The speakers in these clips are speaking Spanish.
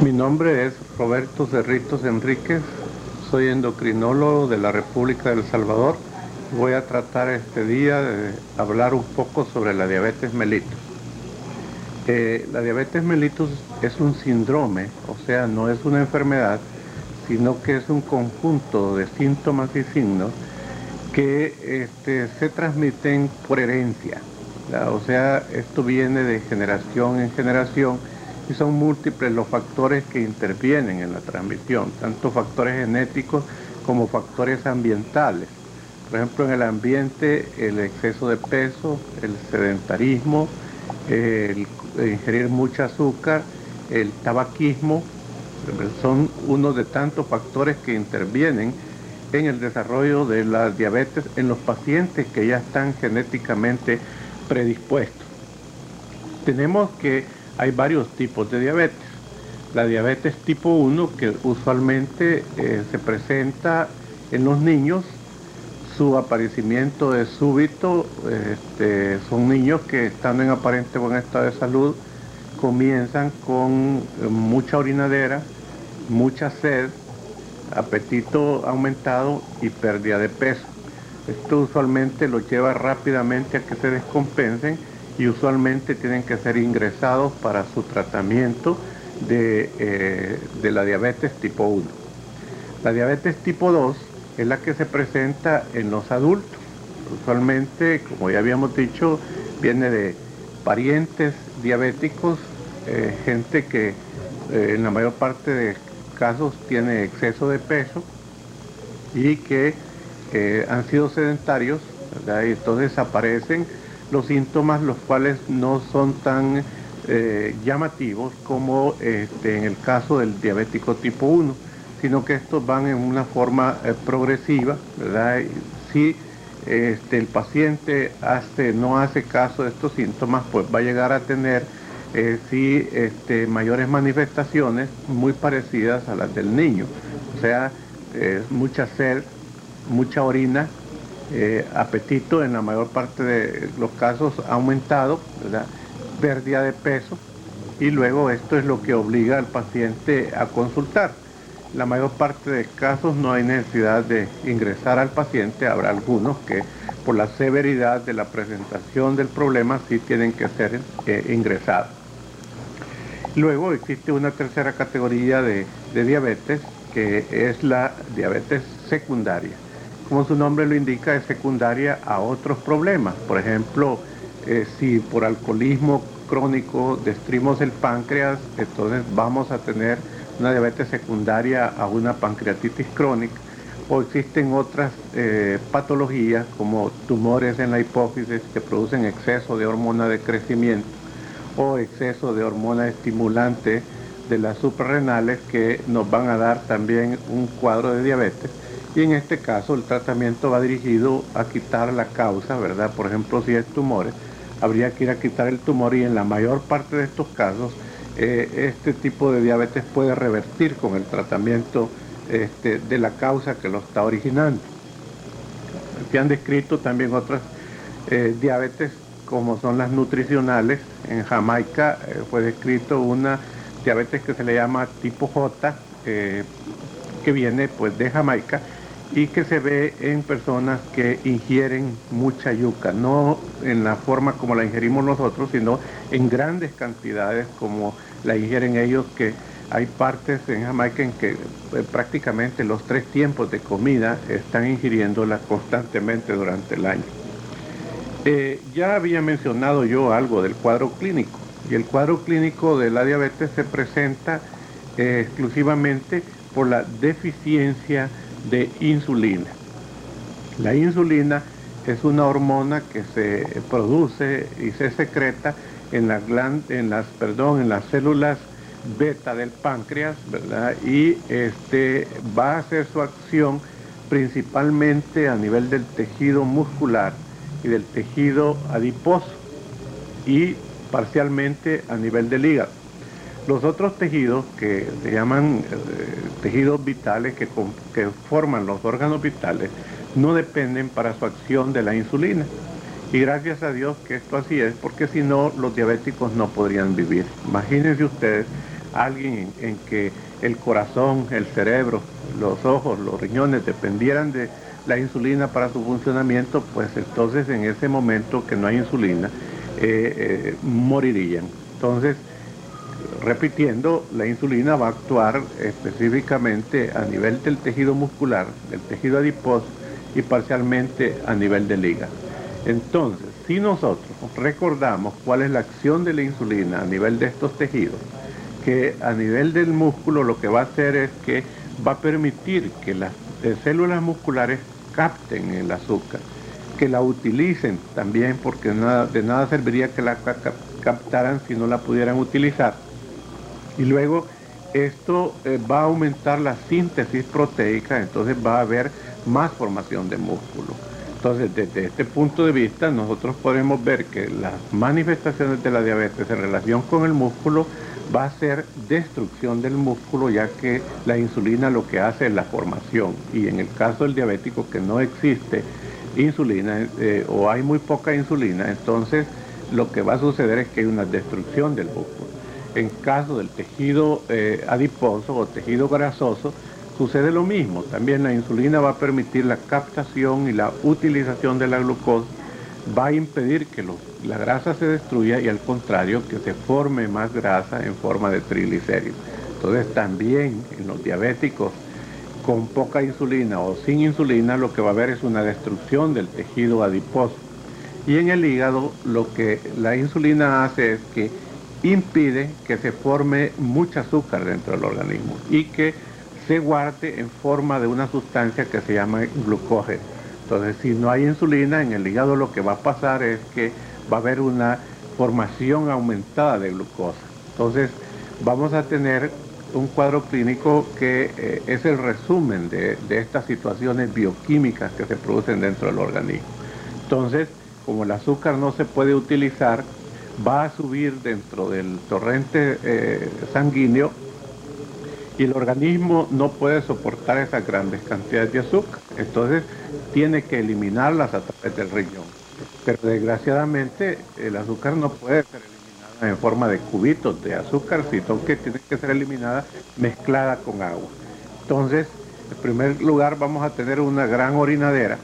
Mi nombre es Roberto Cerritos Enríquez, soy endocrinólogo de la República de El Salvador. Voy a tratar este día de hablar un poco sobre la diabetes mellitus. La diabetes mellitus es un síndrome, o sea, no es una enfermedad, sino que es un conjunto de síntomas y signos que se transmiten por herencia, ¿verdad? O sea, esto viene de generación en generación y son múltiples los factores que intervienen en la transmisión, tanto factores genéticos como factores ambientales. Por ejemplo, en el ambiente, el exceso de peso, el sedentarismo, el ingerir mucho azúcar, el tabaquismo, son uno de tantos factores que intervienen en el desarrollo de la diabetes en los pacientes que ya están genéticamente predispuestos. Tenemos que hay varios tipos de diabetes. La diabetes tipo 1, que usualmente se presenta en los niños, su aparecimiento es súbito, son niños que estando en aparente buen estado de salud comienzan con mucha orinadera, mucha sed, apetito aumentado y pérdida de peso. Esto usualmente los lleva rápidamente a que se descompensen y usualmente tienen que ser ingresados para su tratamiento de la diabetes tipo 1. La diabetes tipo 2 es la que se presenta en los adultos. Usualmente, como ya habíamos dicho, viene de parientes diabéticos, gente que en la mayor parte de casos tiene exceso de peso y que han sido sedentarios, ¿verdad? Y entonces aparecen los síntomas, los cuales no son tan llamativos como en el caso del diabético tipo 1, sino que estos van en una forma progresiva, ¿verdad? Si el paciente no hace caso de estos síntomas, pues va a llegar a tener mayores manifestaciones muy parecidas a las del niño, o sea, mucha sed, mucha orina, apetito en la mayor parte de los casos aumentado, ¿verdad? Pérdida de peso, y luego esto es lo que obliga al paciente a consultar. La mayor parte de casos no hay necesidad de ingresar al paciente, habrá algunos que por la severidad de la presentación del problema sí tienen que ser ingresados. Luego existe una tercera categoría de diabetes, que es la diabetes secundaria. Como su nombre lo indica, es secundaria a otros problemas. Por ejemplo, si por alcoholismo crónico destruimos el páncreas, entonces vamos a tener una diabetes secundaria a una pancreatitis crónica, o existen otras patologías como tumores en la hipófisis que producen exceso de hormona de crecimiento o exceso de hormona estimulante de las suprarrenales que nos van a dar también un cuadro de diabetes. Y en este caso el tratamiento va dirigido a quitar la causa, ¿verdad? Por ejemplo, si es tumores, habría que ir a quitar el tumor, y en la mayor parte de estos casos este tipo de diabetes puede revertir con el tratamiento de la causa que lo está originando. Se han descrito también otras diabetes como son las nutricionales. En Jamaica fue descrito una diabetes que se le llama tipo J, que viene pues de Jamaica y que se ve en personas que ingieren mucha yuca, no en la forma como la ingerimos nosotros, sino en grandes cantidades como la ingieren ellos, que hay partes en Jamaica en que prácticamente los 3 tiempos de comida están ingiriéndola constantemente durante el año. Ya había mencionado yo algo del cuadro clínico, y el cuadro clínico de la diabetes se presenta exclusivamente por la deficiencia de insulina. La insulina es una hormona que se produce y se secreta en las células beta del páncreas, ¿verdad? Y va a hacer su acción principalmente a nivel del tejido muscular y del tejido adiposo, y parcialmente a nivel del hígado. Los otros tejidos, que se llaman tejidos vitales, que forman los órganos vitales, no dependen para su acción de la insulina. Y gracias a Dios que esto así es, porque si no, los diabéticos no podrían vivir. Imagínense ustedes alguien en que el corazón, el cerebro, los ojos, los riñones dependieran de la insulina para su funcionamiento, pues entonces en ese momento que no hay insulina, morirían. Entonces, repitiendo, la insulina va a actuar específicamente a nivel del tejido muscular, del tejido adiposo y parcialmente a nivel del hígado. Entonces, si nosotros recordamos cuál es la acción de la insulina a nivel de estos tejidos, que a nivel del músculo lo que va a hacer es que va a permitir que las células musculares capten el azúcar, que la utilicen también, porque de nada serviría que la captaran si no la pudieran utilizar. Y luego esto va a aumentar la síntesis proteica, entonces va a haber más formación de músculo. Entonces, desde este punto de vista, nosotros podemos ver que las manifestaciones de la diabetes en relación con el músculo va a ser destrucción del músculo, ya que la insulina lo que hace es la formación. Y en el caso del diabético que no existe insulina o hay muy poca insulina, entonces lo que va a suceder es que hay una destrucción del músculo. En caso del tejido adiposo o tejido grasoso, sucede lo mismo. También la insulina va a permitir la captación y la utilización de la glucosa, va a impedir que la grasa se destruya y al contrario que se forme más grasa en forma de triglicéridos. Entonces también en los diabéticos con poca insulina o sin insulina lo que va a haber es una destrucción del tejido adiposo. Y en el hígado lo que la insulina hace es que impide que se forme mucho azúcar dentro del organismo y que se guarde en forma de una sustancia que se llama glucógeno. Entonces, si no hay insulina en el hígado, lo que va a pasar es que va a haber una formación aumentada de glucosa. Entonces, vamos a tener un cuadro clínico que es el resumen de estas situaciones bioquímicas que se producen dentro del organismo. Entonces, como el azúcar no se puede utilizar, va a subir dentro del torrente sanguíneo y el organismo no puede soportar esas grandes cantidades de azúcar. Entonces tiene que eliminarlas a través del riñón. Pero desgraciadamente el azúcar no puede ser eliminada en forma de cubitos de azúcar, sino que tiene que ser eliminada mezclada con agua. Entonces, en primer lugar vamos a tener una gran orinadera,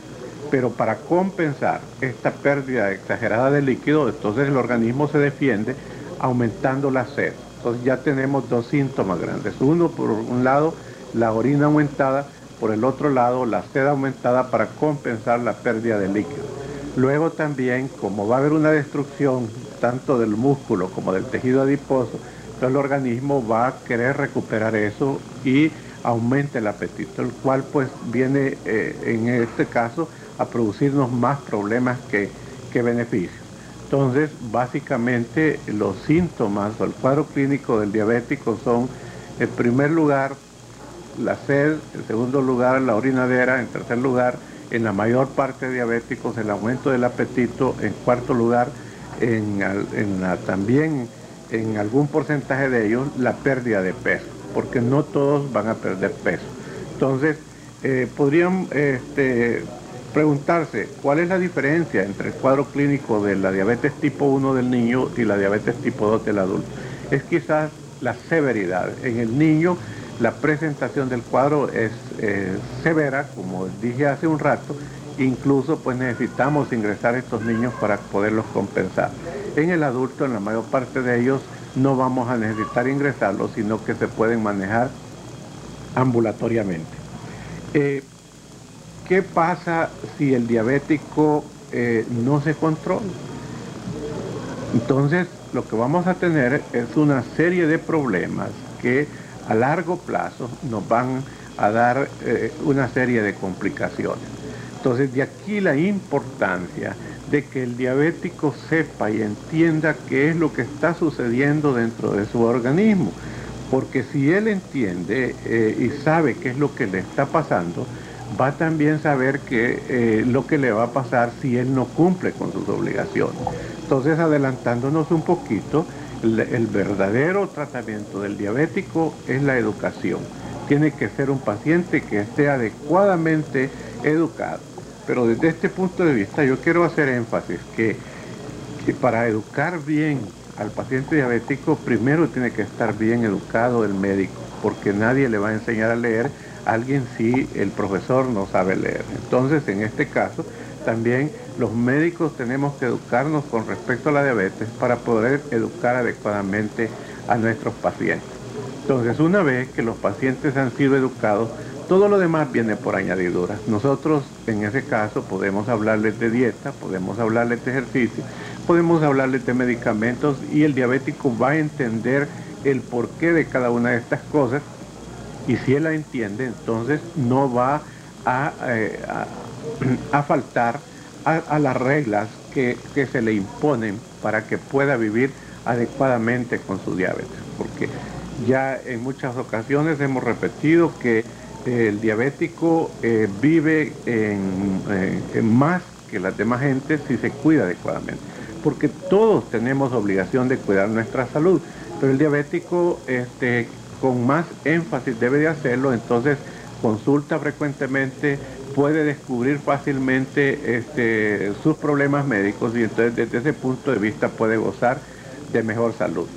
pero para compensar esta pérdida exagerada de líquido, entonces el organismo se defiende aumentando la sed. Entonces ya tenemos dos síntomas grandes. Uno, por un lado, la orina aumentada, por el otro lado, la sed aumentada para compensar la pérdida de líquido. Luego también, como va a haber una destrucción tanto del músculo como del tejido adiposo, entonces el organismo va a querer recuperar eso y aumenta el apetito, el cual pues viene en este caso a producirnos más problemas que beneficios. Entonces, básicamente los síntomas o el cuadro clínico del diabético son, en primer lugar, la sed, en segundo lugar, la orinadera, en tercer lugar, en la mayor parte de diabéticos, el aumento del apetito, en cuarto lugar, también en algún porcentaje de ellos, la pérdida de peso, porque no todos van a perder peso. Entonces, podrían preguntarse cuál es la diferencia entre el cuadro clínico de la diabetes tipo 1 del niño y la diabetes tipo 2 del adulto. Es quizás la severidad. En el niño la presentación del cuadro es severa, como dije hace un rato, incluso pues necesitamos ingresar a estos niños para poderlos compensar. En el adulto, en la mayor parte de ellos, no vamos a necesitar ingresarlos, sino que se pueden manejar ambulatoriamente. ¿Qué pasa si el diabético no se controla? Entonces, lo que vamos a tener es una serie de problemas que a largo plazo nos van a dar una serie de complicaciones. Entonces, de aquí la importancia de que el diabético sepa y entienda qué es lo que está sucediendo dentro de su organismo. Porque si él entiende y sabe qué es lo que le está pasando, va a también saber lo que le va a pasar si él no cumple con sus obligaciones. Entonces, adelantándonos un poquito, el verdadero tratamiento del diabético es la educación. Tiene que ser un paciente que esté adecuadamente educado. Pero desde este punto de vista yo quiero hacer énfasis que para educar bien al paciente diabético, primero tiene que estar bien educado el médico, porque nadie le va a enseñar a leer a alguien si el profesor no sabe leer. Entonces, en este caso, también los médicos tenemos que educarnos con respecto a la diabetes para poder educar adecuadamente a nuestros pacientes. Entonces, una vez que los pacientes han sido educados, todo lo demás viene por añadidura. Nosotros, en ese caso, podemos hablarles de dieta, podemos hablarles de ejercicio, podemos hablarles de medicamentos y el diabético va a entender el porqué de cada una de estas cosas y si él la entiende, entonces no va a faltar a las reglas que se le imponen para que pueda vivir adecuadamente con su diabetes. Porque ya en muchas ocasiones hemos repetido que el diabético vive en más que las demás gentes si se cuida adecuadamente. Porque todos tenemos obligación de cuidar nuestra salud, pero el diabético con más énfasis debe de hacerlo, entonces consulta frecuentemente, puede descubrir fácilmente sus problemas médicos y entonces desde ese punto de vista puede gozar de mejor salud.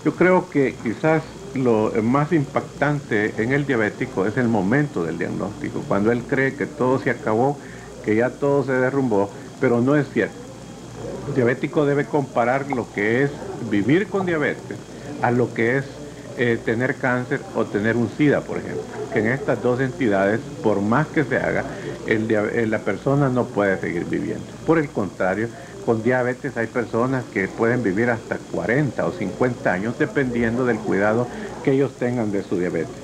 Yo creo que quizás lo más impactante en el diabético es el momento del diagnóstico, cuando él cree que todo se acabó, que ya todo se derrumbó, pero no es cierto. El diabético debe comparar lo que es vivir con diabetes a lo que es tener cáncer o tener un SIDA, por ejemplo. Que en estas dos entidades, por más que se haga, la persona no puede seguir viviendo. Por el contrario, con diabetes hay personas que pueden vivir hasta 40 o 50 años dependiendo del cuidado que ellos tengan de su diabetes.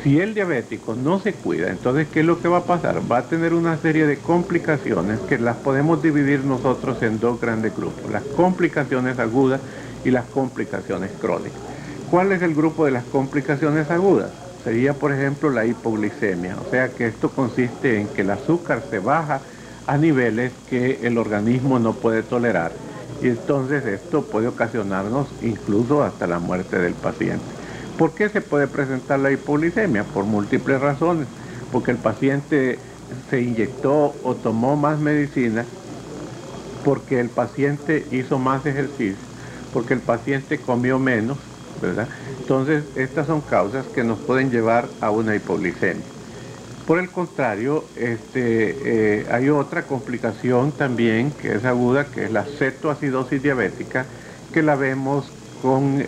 Si el diabético no se cuida, entonces ¿qué es lo que va a pasar? Va a tener una serie de complicaciones que las podemos dividir nosotros en dos grandes grupos, las complicaciones agudas y las complicaciones crónicas. ¿Cuál es el grupo de las complicaciones agudas? Sería, por ejemplo, la hipoglicemia, o sea que esto consiste en que el azúcar se baja a niveles que el organismo no puede tolerar y entonces esto puede ocasionarnos incluso hasta la muerte del paciente. ¿Por qué se puede presentar la hipoglicemia? Por múltiples razones, porque el paciente se inyectó o tomó más medicina, porque el paciente hizo más ejercicio, porque el paciente comió menos, ¿verdad? Entonces, estas son causas que nos pueden llevar a una hipoglicemia. Por el contrario, hay otra complicación también que es aguda, que es la cetoacidosis diabética, que la vemos con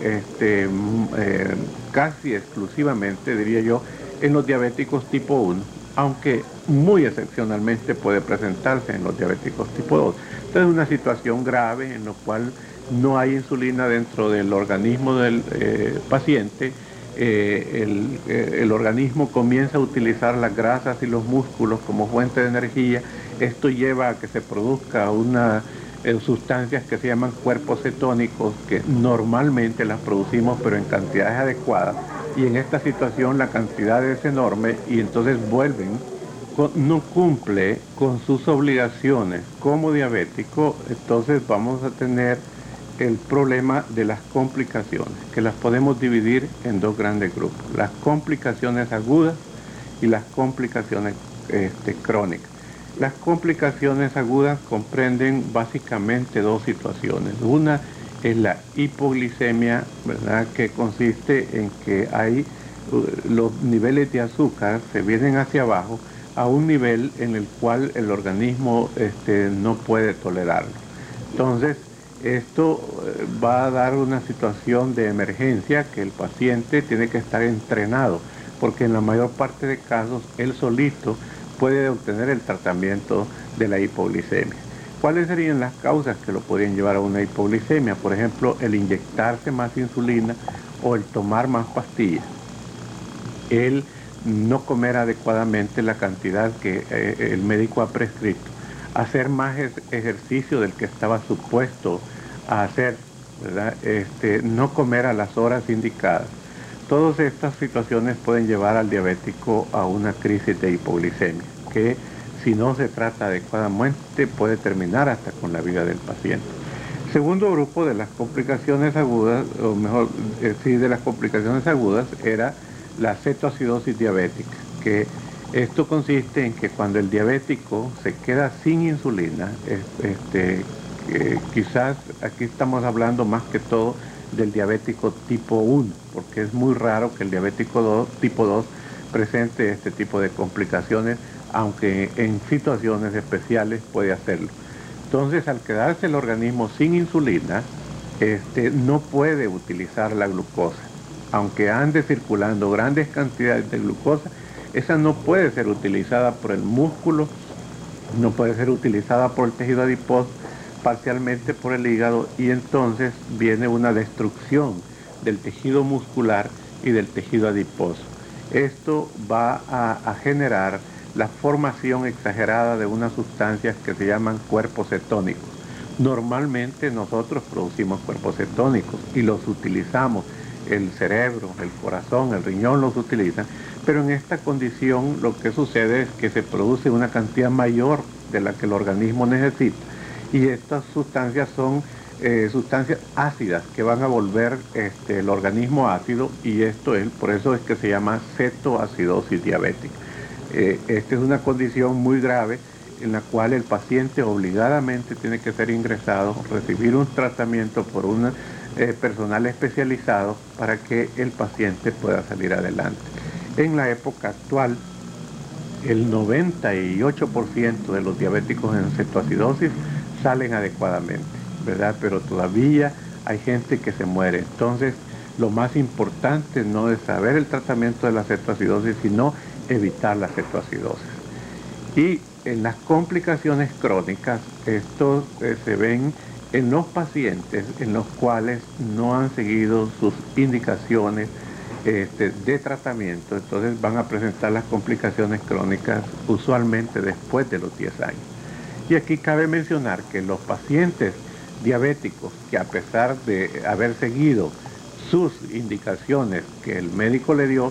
casi exclusivamente, diría yo, en los diabéticos tipo 1, aunque muy excepcionalmente puede presentarse en los diabéticos tipo 2. Entonces es una situación grave en la cual no hay insulina dentro del organismo del paciente. El organismo comienza a utilizar las grasas y los músculos como fuente de energía. Esto lleva a que se produzca una sustancias que se llaman cuerpos cetónicos, que normalmente las producimos pero en cantidades adecuadas, y en esta situación la cantidad es enorme y entonces no cumple con sus obligaciones como diabético. Entonces vamos a tener el problema de las complicaciones, que las podemos dividir en dos grandes grupos: las complicaciones agudas y las complicaciones crónicas. Las complicaciones agudas comprenden básicamente dos situaciones. Una es la hipoglicemia, ¿verdad?, que consiste en que los niveles de azúcar se vienen hacia abajo a un nivel en el cual el organismo no puede tolerarlo. Entonces, esto va a dar una situación de emergencia que el paciente tiene que estar entrenado, porque en la mayor parte de casos él solito puede obtener el tratamiento de la hipoglicemia. ¿Cuáles serían las causas que lo podrían llevar a una hipoglicemia? Por ejemplo, el inyectarse más insulina o el tomar más pastillas, el no comer adecuadamente la cantidad que el médico ha prescrito, hacer más ejercicio del que estaba supuesto a hacer, ¿verdad? No comer a las horas indicadas. Todas estas situaciones pueden llevar al diabético a una crisis de hipoglicemia, que si no se trata adecuadamente puede terminar hasta con la vida del paciente. El segundo grupo de las complicaciones agudas, o mejor, de las complicaciones agudas, era la cetoacidosis diabética, que esto consiste en que cuando el diabético se queda sin insulina, Quizás aquí estamos hablando más que todo del diabético tipo 1, porque es muy raro que el diabético tipo 2 presente este tipo de complicaciones, aunque en situaciones especiales puede hacerlo. Entonces, al quedarse el organismo sin insulina, no puede utilizar la glucosa. Aunque ande circulando grandes cantidades de glucosa, esa no puede ser utilizada por el músculo, no puede ser utilizada por el tejido adiposo, parcialmente por el hígado, y entonces viene una destrucción del tejido muscular y del tejido adiposo. Esto va a generar la formación exagerada de unas sustancias que se llaman cuerpos cetónicos. Normalmente nosotros producimos cuerpos cetónicos y los utilizamos, el cerebro, el corazón, el riñón los utilizan, pero en esta condición lo que sucede es que se produce una cantidad mayor de la que el organismo necesita, y estas sustancias son sustancias ácidas que van a volver el organismo ácido, y por eso es que se llama cetoacidosis diabética. Esta es una condición muy grave en la cual el paciente obligadamente tiene que ser ingresado, recibir un tratamiento por un personal especializado para que el paciente pueda salir adelante. En la época actual, el 98% de los diabéticos en cetoacidosis salen adecuadamente, ¿verdad? Pero todavía hay gente que se muere. Entonces, lo más importante no es saber el tratamiento de la cetoacidosis, sino evitar la cetoacidosis. Y en las complicaciones crónicas, estos se ven en los pacientes en los cuales no han seguido sus indicaciones de tratamiento. Entonces van a presentar las complicaciones crónicas usualmente después de los 10 años. Y aquí cabe mencionar que los pacientes diabéticos que, a pesar de haber seguido sus indicaciones que el médico le dio,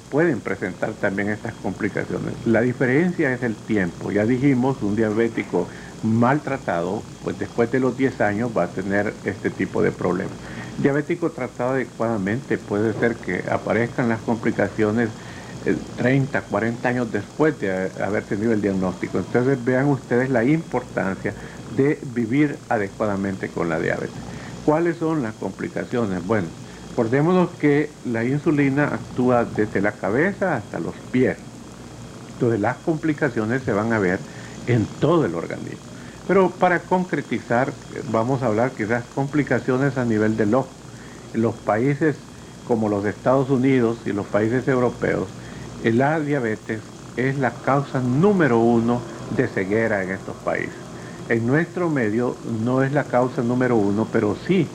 pueden presentar también estas complicaciones. La diferencia es el tiempo. Ya dijimos, un diabético maltratado, pues después de los 10 años va a tener este tipo de problemas. Diabético tratado adecuadamente, puede ser que aparezcan las complicaciones 30, 40 años después de haber tenido el diagnóstico. Entonces vean ustedes la importancia de vivir adecuadamente con la diabetes. ¿Cuáles son las complicaciones? Bueno, recordémonos que la insulina actúa desde la cabeza hasta los pies. Entonces las complicaciones se van a ver en todo el organismo. Pero para concretizar, vamos a hablar quizás complicaciones a nivel del ojo. En los países como los Estados Unidos y los países europeos, la diabetes es la causa número 1 de ceguera en estos países. En nuestro medio no es la causa número 1, pero sí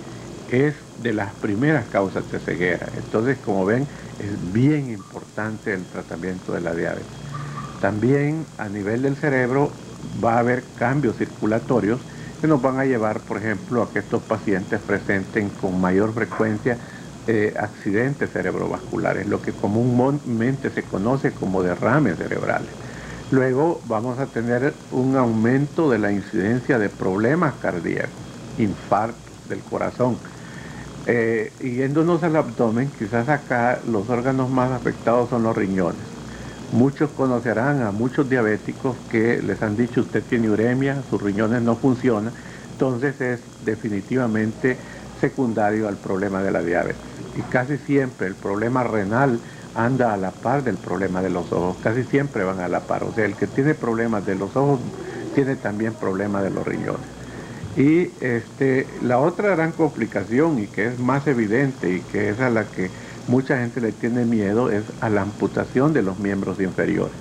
es de las primeras causas de ceguera. Entonces, como ven, es bien importante el tratamiento de la diabetes. También a nivel del cerebro va a haber cambios circulatorios que nos van a llevar, por ejemplo, a que estos pacientes presenten con mayor frecuencia accidentes cerebrovasculares, lo que comúnmente se conoce como derrames cerebrales. Luego vamos a tener un aumento de la incidencia de problemas cardíacos, infartos del corazón. Yéndonos al abdomen, quizás acá los órganos más afectados son los riñones. Muchos conocerán a muchos diabéticos que les han dicho: usted tiene uremia, sus riñones no funcionan. Entonces es definitivamente secundario al problema de la diabetes. Y casi siempre el problema renal anda a la par del problema de los ojos, casi siempre van a la par. O sea, el que tiene problemas de los ojos tiene también problemas de los riñones. Y la otra gran complicación, y que es más evidente y que es a la que mucha gente le tiene miedo, es a la amputación de los miembros inferiores.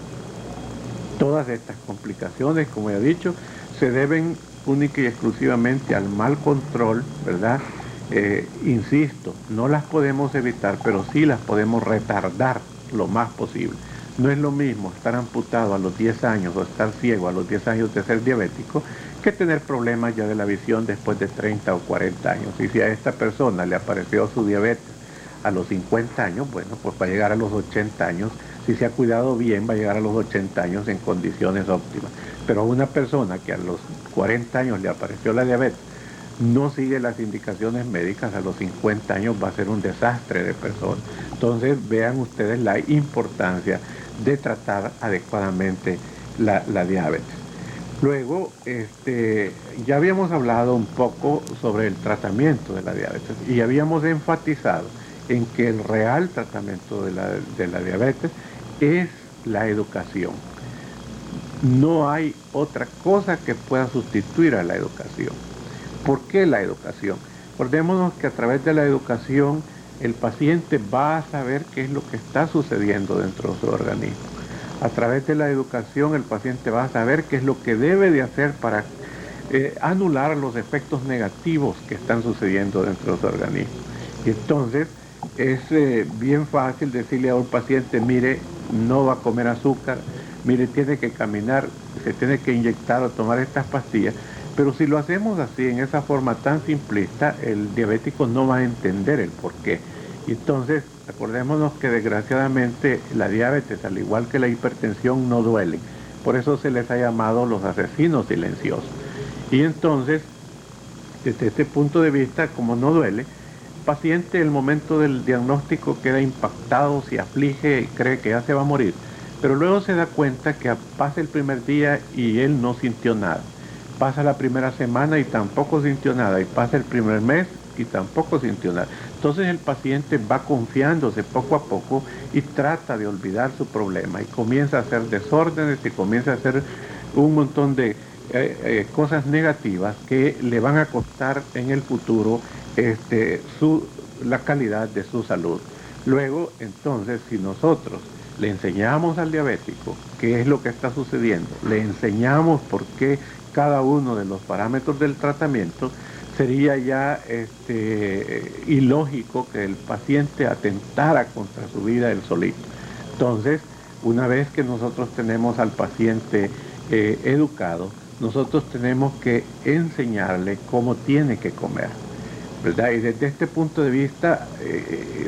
Todas estas complicaciones, como he dicho, se deben única y exclusivamente al mal control, ¿verdad? Insisto, no las podemos evitar, pero sí las podemos retardar lo más posible. No es lo mismo estar amputado a los 10 años o estar ciego a los 10 años de ser diabético que tener problemas ya de la visión después de 30 o 40 años. Y si a esta persona le apareció su diabetes a los 50 años, bueno, pues va a llegar a los 80 años. Si se ha cuidado bien, va a llegar a los 80 años en condiciones óptimas. Pero a una persona que a los 40 años le apareció la diabetes, no sigue las indicaciones médicas, a los 50 años va a ser un desastre de persona. Entonces vean ustedes la importancia de tratar adecuadamente la diabetes. Luego, ya habíamos hablado un poco sobre el tratamiento de la diabetes y habíamos enfatizado en que el real tratamiento de la diabetes es la educación. No hay otra cosa que pueda sustituir a la educación. ¿Por qué la educación? Acordémonos que a través de la educación el paciente va a saber qué es lo que está sucediendo dentro de su organismo. A través de la educación el paciente va a saber qué es lo que debe de hacer para anular los efectos negativos que están sucediendo dentro de su organismo. Y entonces es bien fácil decirle a un paciente, mire, no va a comer azúcar, mire, tiene que caminar, se tiene que inyectar o tomar estas pastillas, pero si lo hacemos así, en esa forma tan simplista, el diabético no va a entender el porqué. Y entonces, acordémonos que desgraciadamente la diabetes, al igual que la hipertensión, no duelen. Por eso se les ha llamado los asesinos silenciosos. Y entonces, desde este punto de vista, como no duele, el paciente en el momento del diagnóstico queda impactado, se aflige y cree que ya se va a morir. Pero luego se da cuenta que pasa el primer día y él no sintió nada. Pasa la primera semana y tampoco sintió nada. Y pasa el primer mes y tampoco sintió nada. Entonces el paciente va confiándose poco a poco y trata de olvidar su problema. Y comienza a hacer desórdenes y comienza a hacer un montón de cosas negativas que le van a costar en el futuro la calidad de su salud. Luego, entonces, si nosotros le enseñamos al diabético qué es lo que está sucediendo, le enseñamos por qué cada uno de los parámetros del tratamiento, sería ya ilógico que el paciente atentara contra su vida él solito. Entonces, una vez que nosotros tenemos al paciente educado, nosotros tenemos que enseñarle cómo tiene que comer, ¿verdad? Y desde este punto de vista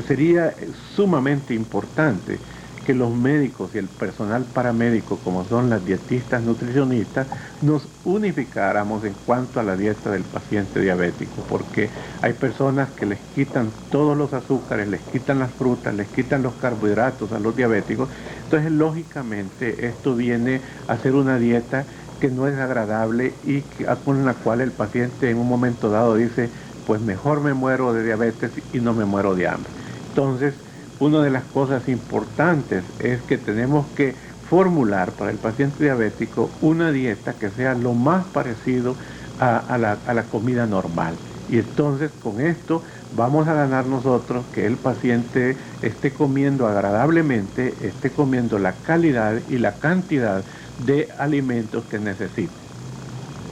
sería sumamente importante que los médicos y el personal paramédico, como son las dietistas nutricionistas, nos unificáramos en cuanto a la dieta del paciente diabético, porque hay personas que les quitan todos los azúcares, les quitan las frutas, les quitan los carbohidratos a los diabéticos. Entonces, lógicamente, esto viene a ser una dieta que no es agradable y con la cual el paciente en un momento dado dice, pues mejor me muero de diabetes y no me muero de hambre. Entonces, una de las cosas importantes es que tenemos que formular para el paciente diabético una dieta que sea lo más parecido a la comida normal. Y entonces con esto vamos a ganar nosotros que el paciente esté comiendo agradablemente, esté comiendo la calidad y la cantidad de alimentos que necesita.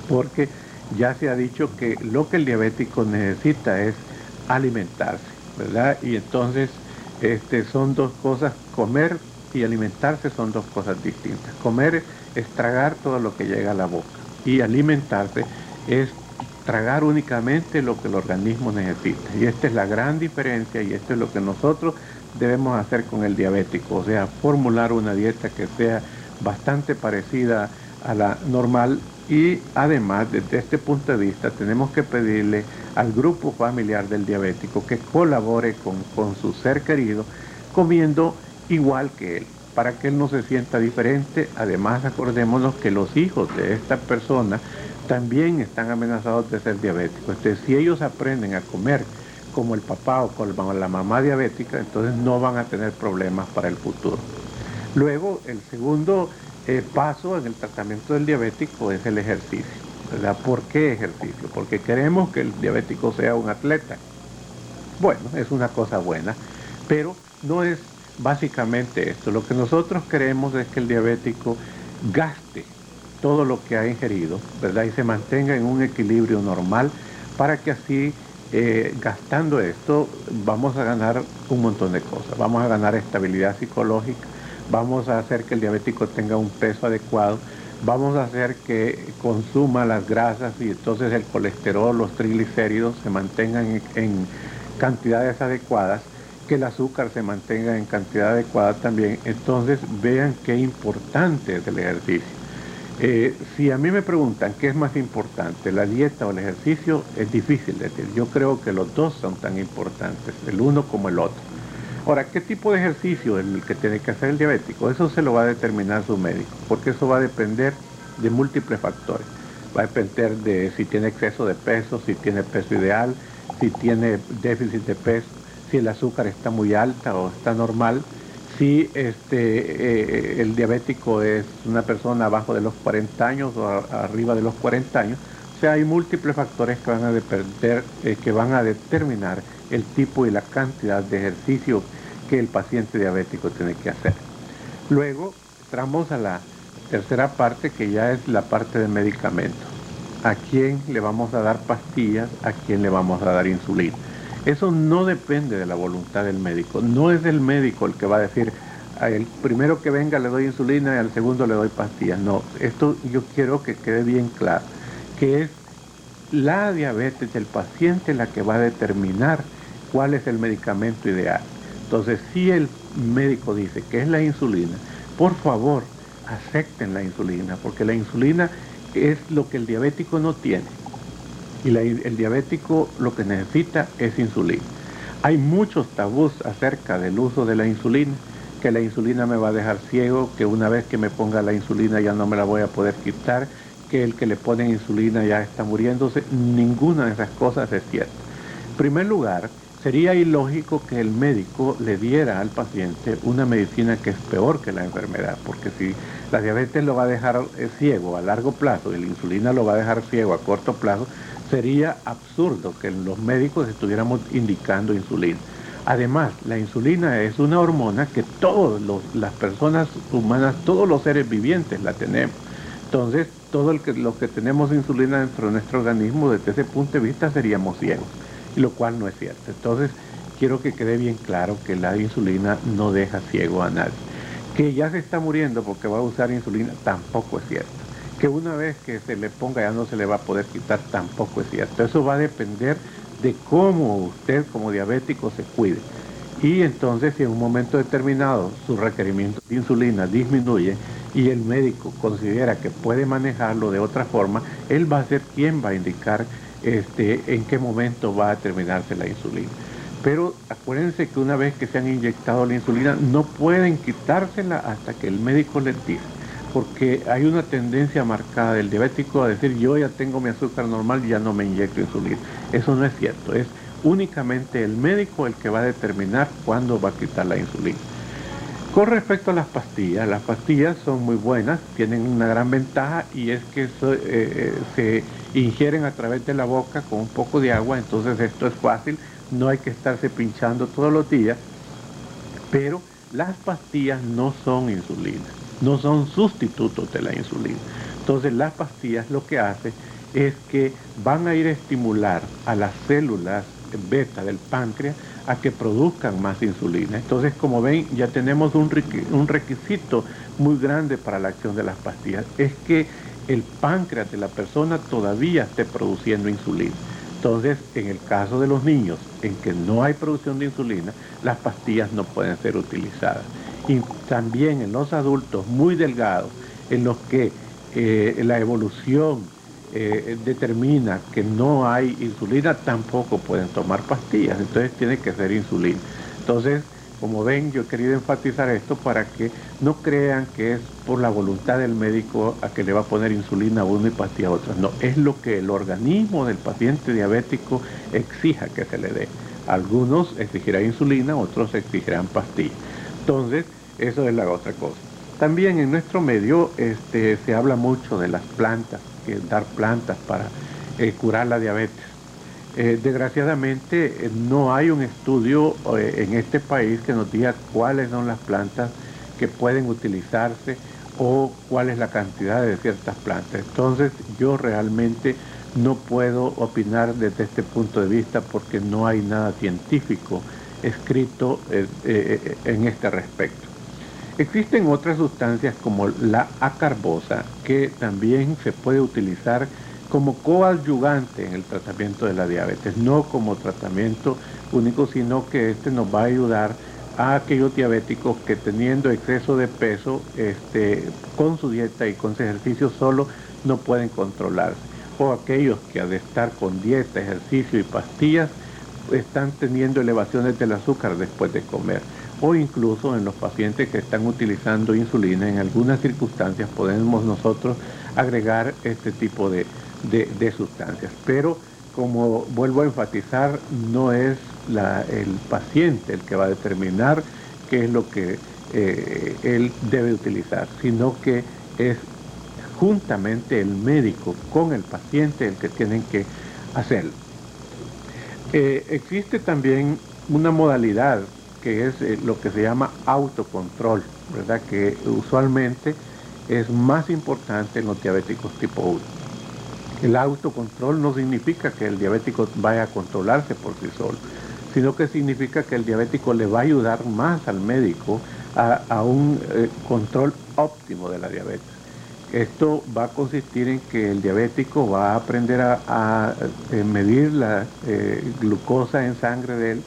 Porque ya se ha dicho que lo que el diabético necesita es alimentarse, ¿verdad? Y entonces son dos cosas, comer y alimentarse son dos cosas distintas. Comer es tragar todo lo que llega a la boca y alimentarse es tragar únicamente lo que el organismo necesita. Y esta es la gran diferencia y esto es lo que nosotros debemos hacer con el diabético, o sea, formular una dieta que sea bastante parecida a la normal. Y además, desde este punto de vista, tenemos que pedirle al grupo familiar del diabético que colabore con su ser querido, comiendo igual que él, para que él no se sienta diferente. Además, acordémonos que los hijos de esta persona también están amenazados de ser diabéticos. Entonces, si ellos aprenden a comer como el papá o como la mamá diabética, entonces no van a tener problemas para el futuro. Luego, el segundo paso en el tratamiento del diabético es el ejercicio, ¿verdad? ¿Por qué ejercicio? Porque queremos que el diabético sea un atleta. Bueno, es una cosa buena, pero no es básicamente esto. Lo que nosotros queremos es que el diabético gaste todo lo que ha ingerido, ¿verdad? Y se mantenga en un equilibrio normal para que así, gastando esto, vamos a ganar un montón de cosas. Vamos a ganar estabilidad psicológica, vamos a hacer que el diabético tenga un peso adecuado, vamos a hacer que consuma las grasas y entonces el colesterol, los triglicéridos se mantengan en cantidades adecuadas, que el azúcar se mantenga en cantidad adecuada también. Entonces vean qué importante es el ejercicio. Si a mí me preguntan qué es más importante, la dieta o el ejercicio, es difícil decir. Yo creo que los dos son tan importantes, el uno como el otro. Ahora, ¿qué tipo de ejercicio es el que tiene que hacer el diabético? Eso se lo va a determinar su médico, porque eso va a depender de múltiples factores. Va a depender de si tiene exceso de peso, si tiene peso ideal, si tiene déficit de peso, si el azúcar está muy alta o está normal, si el diabético es una persona abajo de los 40 años o arriba de los 40 años. O sea, hay múltiples factores que van a determinar el tipo y la cantidad de ejercicio que el paciente diabético tiene que hacer. Luego entramos a la tercera parte, que ya es la parte de medicamentos. ¿A quién le vamos a dar pastillas? ¿A quién le vamos a dar insulina? Eso no depende de la voluntad del médico. No es el médico el que va a decir, al primero que venga le doy insulina y al segundo le doy pastillas. No, esto yo quiero que quede bien claro, que es la diabetes del paciente la que va a determinar cuál es el medicamento ideal. Entonces, si el médico dice que es la insulina, por favor, acepten la insulina, porque la insulina es lo que el diabético no tiene. Y el diabético lo que necesita es insulina. Hay muchos tabús acerca del uso de la insulina, que la insulina me va a dejar ciego, que una vez que me ponga la insulina ya no me la voy a poder quitar, que el que le ponen insulina ya está muriéndose. Ninguna de esas cosas es cierta. En primer lugar, sería ilógico que el médico le diera al paciente una medicina que es peor que la enfermedad, porque si la diabetes lo va a dejar ciego a largo plazo y la insulina lo va a dejar ciego a corto plazo, sería absurdo que los médicos estuviéramos indicando insulina. Además, la insulina es una hormona que todas las personas humanas, todos los seres vivientes la tenemos. Entonces, los que tenemos insulina dentro de nuestro organismo, desde ese punto de vista seríamos ciegos, y lo cual no es cierto. Entonces, quiero que quede bien claro que la insulina no deja ciego a nadie. Que ya se está muriendo porque va a usar insulina, tampoco es cierto. Que una vez que se le ponga ya no se le va a poder quitar, tampoco es cierto. Eso va a depender de cómo usted como diabético se cuide. Y entonces, si en un momento determinado su requerimiento de insulina disminuye y el médico considera que puede manejarlo de otra forma, él va a ser quien va a indicar en qué momento va a terminarse la insulina. Pero acuérdense que una vez que se han inyectado la insulina, no pueden quitársela hasta que el médico les diga, porque hay una tendencia marcada del diabético a decir, yo ya tengo mi azúcar normal, ya no me inyecto insulina. Eso no es cierto, es únicamente el médico el que va a determinar cuándo va a quitar la insulina. Con respecto a las pastillas son muy buenas, tienen una gran ventaja, y es que se ingieren a través de la boca con un poco de agua. Entonces esto es fácil, no hay que estarse pinchando todos los días, pero las pastillas no son insulina, no son sustitutos de la insulina. Entonces las pastillas lo que hacen es que van a ir a estimular a las células beta del páncreas a que produzcan más insulina. Entonces, como ven, ya tenemos un requisito muy grande para la acción de las pastillas, es que el páncreas de la persona todavía esté produciendo insulina. Entonces, en el caso de los niños en que no hay producción de insulina, las pastillas no pueden ser utilizadas. Y también en los adultos muy delgados, en los que la evolución determina que no hay insulina, tampoco pueden tomar pastillas. Entonces tiene que ser insulina. Entonces, como ven, yo he querido enfatizar esto para que no crean que es por la voluntad del médico a que le va a poner insulina a uno y pastilla a otro. No, es lo que el organismo del paciente diabético exija que se le dé. Algunos exigirán insulina, otros exigirán pastillas. Entonces, eso es la otra cosa. También en nuestro medio se habla mucho de las plantas, que dar plantas para curar la diabetes. Desgraciadamente no hay un estudio en este país que nos diga cuáles son las plantas que pueden utilizarse o cuál es la cantidad de ciertas plantas. Entonces yo realmente no puedo opinar desde este punto de vista porque no hay nada científico escrito en este respecto. Existen otras sustancias como la acarbosa que también se puede utilizar como coadyuvante en el tratamiento de la diabetes, no como tratamiento único, sino que nos va a ayudar a aquellos diabéticos que teniendo exceso de peso con su dieta y con su ejercicio solo no pueden controlarse, o aquellos que al estar con dieta, ejercicio y pastillas están teniendo elevaciones del azúcar después de comer. o incluso en los pacientes que están utilizando insulina, en algunas circunstancias podemos nosotros agregar este tipo de sustancias. Pero como vuelvo a enfatizar, no es el paciente el que va a determinar qué es lo que él debe utilizar, sino que es juntamente el médico con el paciente el que tienen que hacerlo. Existe también una modalidad que es lo que se llama autocontrol, ¿verdad? Que usualmente es más importante en los diabéticos tipo 1. El autocontrol no significa que el diabético vaya a controlarse por sí solo, sino que significa que el diabético le va a ayudar más al médico a un control óptimo de la diabetes. Esto va a consistir en que el diabético va a aprender a medir la glucosa en sangre de él,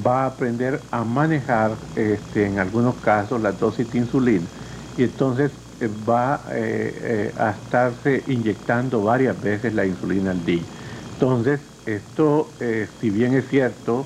va a aprender a manejar en algunos casos la dosis de insulina y entonces va a estarse inyectando varias veces la insulina al día. Entonces, esto, si bien es cierto,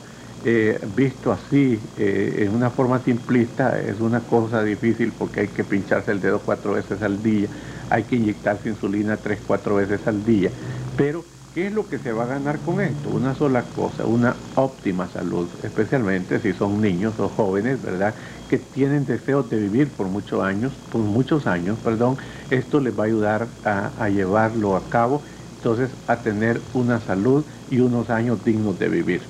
visto así, en una forma simplista, es una cosa difícil porque hay que pincharse el dedo 4 veces al día, hay que inyectarse insulina 3, 4 veces al día. Pero, ¿qué es lo que se va a ganar con esto? Una sola cosa, una óptima salud, especialmente si son niños o jóvenes, ¿verdad?, que tienen deseos de vivir por muchos años, esto les va a ayudar a llevarlo a cabo, entonces a tener una salud y unos años dignos de vivir.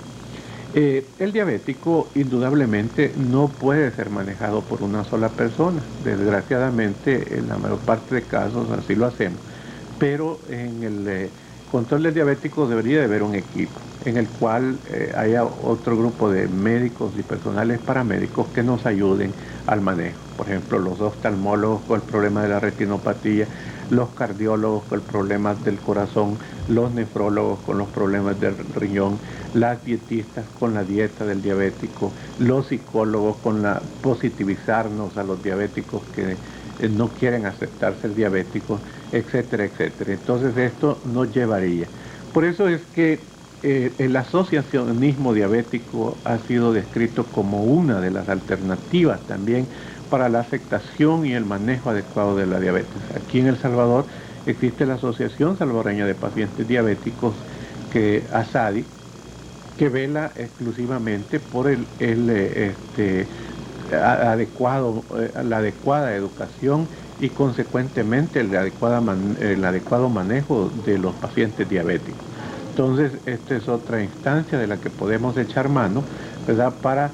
El diabético indudablemente no puede ser manejado por una sola persona. Desgraciadamente, en la mayor parte de casos así lo hacemos. Pero en el control del diabético debería de haber un equipo en el cual haya otro grupo de médicos y personales paramédicos que nos ayuden al manejo. Por ejemplo, los oftalmólogos con el problema de la retinopatía, los cardiólogos con el problema del corazón, los nefrólogos con los problemas del riñón, las dietistas con la dieta del diabético, los psicólogos con la positivizarnos a los diabéticos que no quieren aceptar ser diabéticos, etcétera, etcétera. Entonces esto nos llevaría. Por eso es que el asociacionismo diabético ha sido descrito como una de las alternativas también para la aceptación y el manejo adecuado de la diabetes. Aquí en El Salvador existe la Asociación Salvadoreña de Pacientes Diabéticos, ASADI, que vela exclusivamente por la adecuada educación y consecuentemente el adecuado manejo de los pacientes diabéticos. Entonces, esta es otra instancia de la que podemos echar mano, ¿verdad?, para